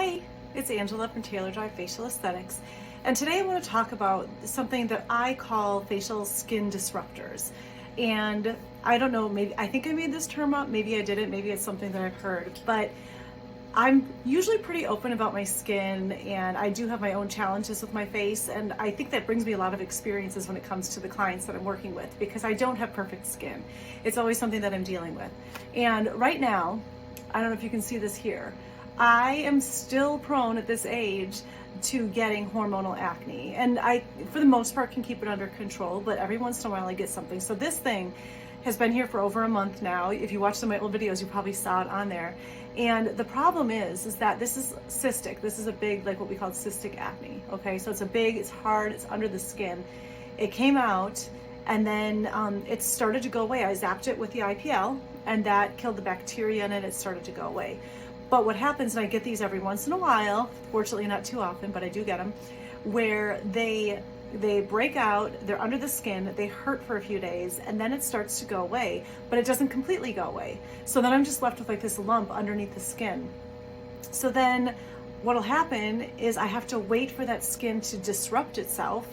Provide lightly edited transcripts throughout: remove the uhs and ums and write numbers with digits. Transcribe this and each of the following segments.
Hey, it's Angela from Taylor Drive Facial Aesthetics, and today I want to talk about something that I call facial skin disruptors. And I don't know, maybe I think I made this term up, maybe I didn't, maybe it's something that I've heard, but I'm usually pretty open about my skin, and I do have my own challenges with my face, and I think that brings me a lot of experiences when it comes to the clients that I'm working with, because I don't have perfect skin. It's always something that I'm dealing with. And right now, I don't know if you can see this here, I am still prone at this age to getting hormonal acne, and I, for the most part, can keep it under control, but every once in a while I get something. So this thing has been here for over a month now. If you watch some of my old videos, you probably saw it on there. And the problem is that this is cystic. This is a big, like what we call cystic acne. Okay, so it's a big, it's hard, it's under the skin. It came out, and then it started to go away. I zapped it with the IPL, and that killed the bacteria in it. It started to go away. But what happens, and I get these every once in a while, fortunately not too often, but I do get them, where they break out, they're under the skin, they hurt for a few days, and then it starts to go away, but it doesn't completely go away. So then I'm just left with like this lump underneath the skin. So then what'll happen is I have to wait for that skin to disrupt itself,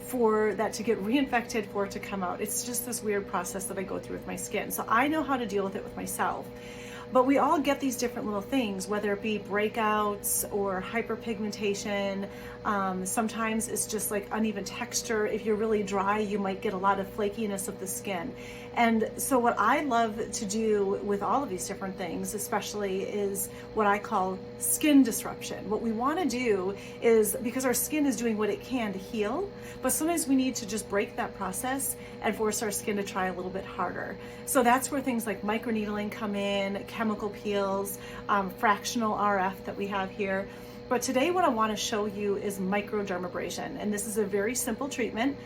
for that to get reinfected, for it to come out. It's just this weird process that I go through with my skin. So I know how to deal with it with myself. But we all get these different little things, whether it be breakouts or hyperpigmentation. Sometimes it's just like uneven texture. If you're really dry, you might get a lot of flakiness of the skin. And so what I love to do with all of these different things, especially, is what I call skin disruption. What we want to do is, because our skin is doing what it can to heal, but sometimes we need to just break that process and force our skin to try a little bit harder. So that's where things like microneedling come in, chemical peels, fractional RF that we have here. But today what I want to show you is microdermabrasion, and this is a very simple treatment.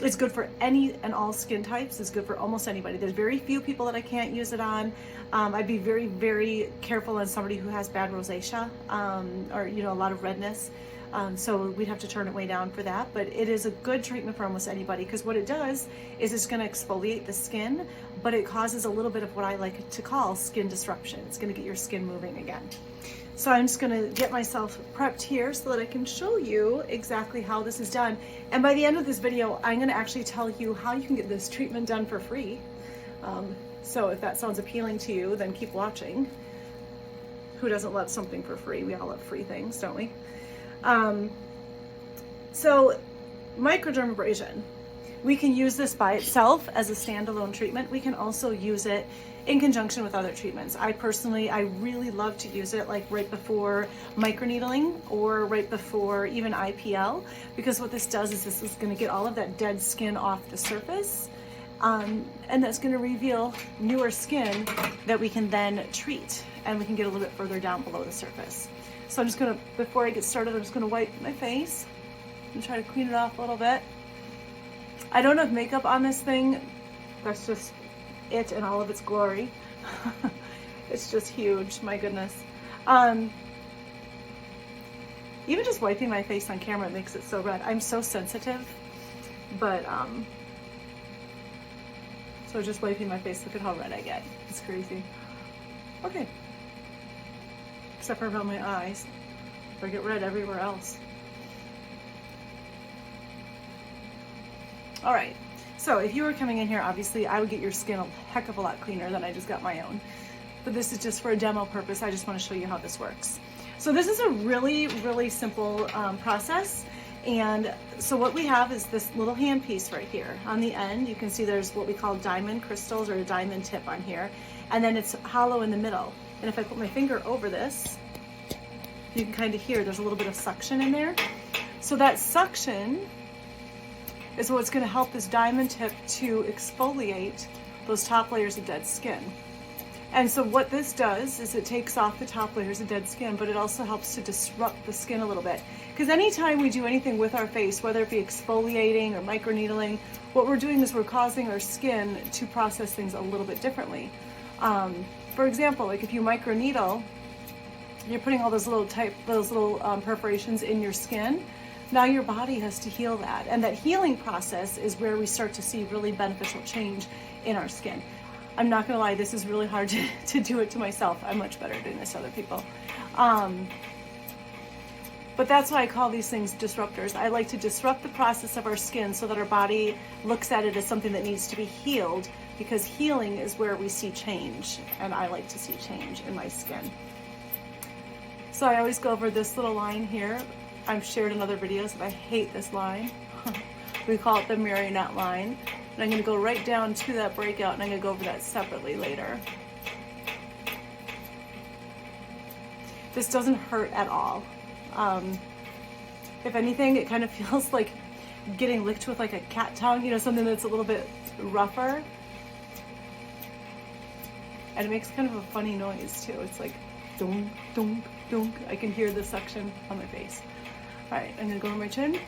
It's good for any and all skin types. It's good for almost anybody. There's very few people that I can't use it on. I'd be very, very careful on somebody who has bad rosacea, or a lot of redness. So we'd have to turn it way down for that, but it is a good treatment for almost anybody, because what it does is it's going to exfoliate the skin, but it causes a little bit of what I like to call skin disruption. It's going to get your skin moving again. So I'm just going to get myself prepped here so that I can show you exactly how this is done. And by the end of this video, I'm going to actually tell you how you can get this treatment done for free. So if that sounds appealing to you, then keep watching. Who doesn't love something for free? We all love free things, don't we? So microdermabrasion, we can use this by itself as a standalone treatment. We can also use it in conjunction with other treatments. I really love to use it like right before microneedling or right before even IPL, because what this does is this is going to get all of that dead skin off the surface, and that's going to reveal newer skin that we can then treat, and we can get a little bit further down below the surface. So I'm just going to, before I get started, I'm just going to wipe my face and try to clean it off a little bit. I don't have makeup on this thing. That's just it in all of its glory. It's just huge, my goodness. Even just wiping my face on camera makes it so red. I'm so sensitive, but so just wiping my face, look at how red I get. It's crazy. Okay. Except for around my eyes. I get red everywhere else. All right, so if you were coming in here, obviously I would get your skin a heck of a lot cleaner than I just got my own. But this is just for a demo purpose. I just want to show you how this works. So this is a really, really simple process. And so what we have is this little hand piece right here. On the end, you can see there's what we call diamond crystals, or a diamond tip on here. And then it's hollow in the middle. And if I put my finger over this, you can kind of hear there's a little bit of suction in there. So that suction is what's going to help this diamond tip to exfoliate those top layers of dead skin. And so what this does is it takes off the top layers of dead skin, but it also helps to disrupt the skin a little bit. Because anytime we do anything with our face, whether it be exfoliating or microneedling, what we're doing is we're causing our skin to process things a little bit differently. For example, like if you microneedle, you're putting all those little perforations in your skin. Now your body has to heal that, and that healing process is where we start to see really beneficial change in our skin. I'm not gonna lie, this is really hard to do it to myself. I'm much better doing this to other people. But that's why I call these things disruptors. I like to disrupt the process of our skin so that our body looks at it as something that needs to be healed, because healing is where we see change, and I like to see change in my skin. So I always go over this little line here. I've shared in other videos that I hate this line. We call it the marionette line. And I'm going to go right down to that breakout, and I'm going to go over that separately later. This doesn't hurt at all. If anything, it kind of feels like getting licked with like a cat tongue, you know, something that's a little bit rougher. And it makes kind of a funny noise too. It's like dunk, dunk, dunk. I can hear the suction on my face. All right, I'm gonna go over my chin.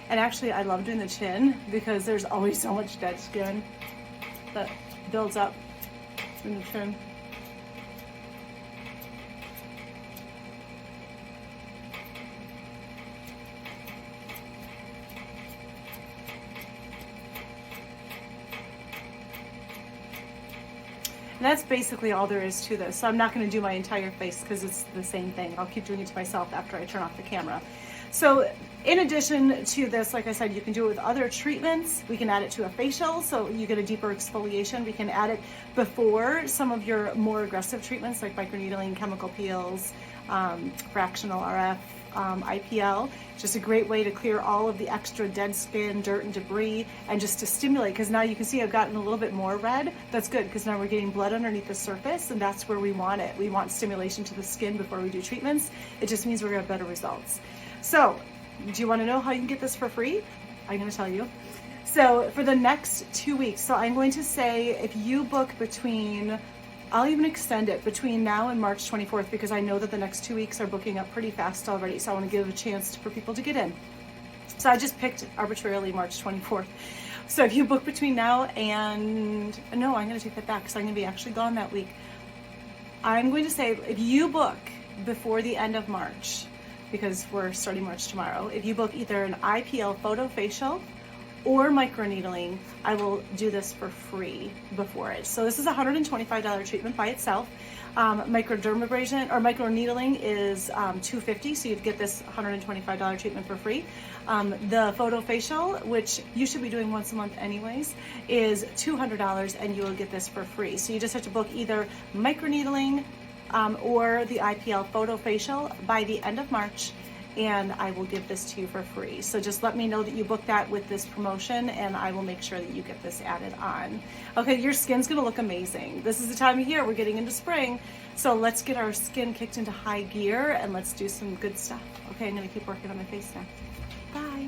And actually, I love doing the chin because there's always so much dead skin that builds up in the chin. And that's basically all there is to this. So I'm not going to do my entire face because it's the same thing. I'll keep doing it to myself after I turn off the camera. So in addition to this, like I said, you can do it with other treatments. We can add it to a facial, so you get a deeper exfoliation. We can add it before some of your more aggressive treatments like microneedling, chemical peels, fractional RF, IPL. Just a great way to clear all of the extra dead skin, dirt, and debris, and just to stimulate, because now you can see I've gotten a little bit more red. That's good, because now we're getting blood underneath the surface, and that's where we want it. We want stimulation to the skin before we do treatments. It just means we're gonna have better results. So, do you want to know how you can get this for free? I'm going to tell you. So for the next 2 weeks, so I'm going to say if you book between, I'll even extend it between now and March 24th, because I know that the next 2 weeks are booking up pretty fast already. So I want to give a chance for people to get in. So I just picked arbitrarily March 24th. So if you book between now and, no, I'm going to take that back because I'm going to be actually gone that week. I'm going to say if you book before the end of March, because we're starting March tomorrow, if you book either an IPL photo facial or microneedling, I will do this for free before it. So this is a $125 treatment by itself. Microdermabrasion or microneedling is $250, so you'd get this $125 treatment for free. The photo facial, which you should be doing once a month anyways, is $200, and you will get this for free. So you just have to book either microneedling or the IPL photo facial by the end of March, and I will give this to you for free. So just let me know that you booked that with this promotion, and I will make sure that you get this added on. Okay, your skin's gonna look amazing. This is the time of year, we're getting into spring, so let's get our skin kicked into high gear and let's do some good stuff. Okay, I'm gonna keep working on my face now. Bye.